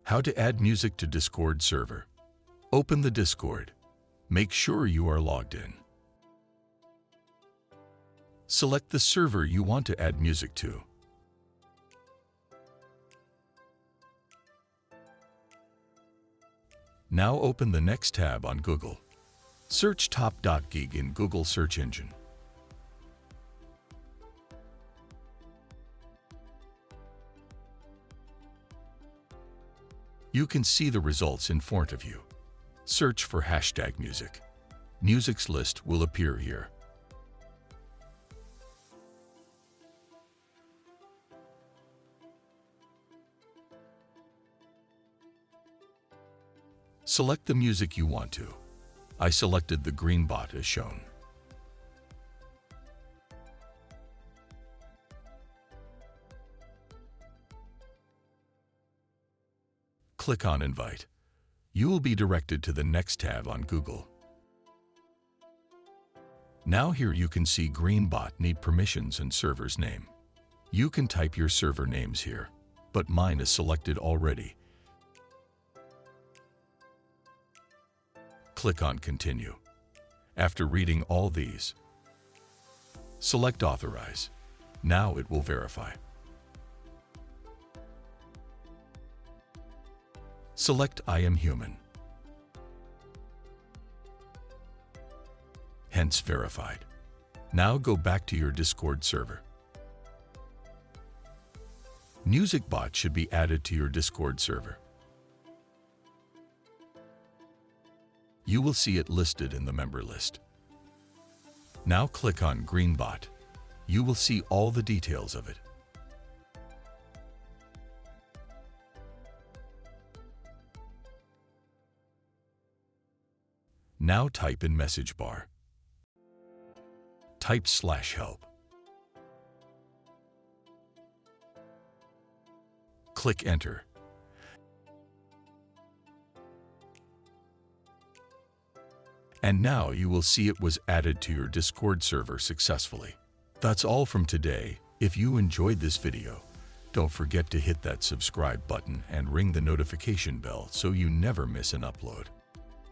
How to add music to Discord server. Open the Discord. Make sure you are logged in. Select the server you want to add music to. Now open the next tab on Google. Search Top.Gig in Google search engine. You can see the results in front of you. Search for #music. Music's list will appear here. Select the music you want to. I selected the green bot as shown. Click on Invite. You will be directed to the next tab on Google. Now here you can see green bot need permissions and server's name. You can type your server names here, but mine is selected already. Click on Continue. After reading all these, select Authorize. Now it will verify. Select I am human. Hence verified. Now go back to your Discord server. MusicBot should be added to your Discord server. You will see it listed in the member list. Now click on GreenBot. You will see all the details of it. Now type in message bar. Type /help. Click Enter. And now you will see it was added to your Discord server successfully. That's all from today. If you enjoyed this video, don't forget to hit that subscribe button and ring the notification bell so you never miss an upload.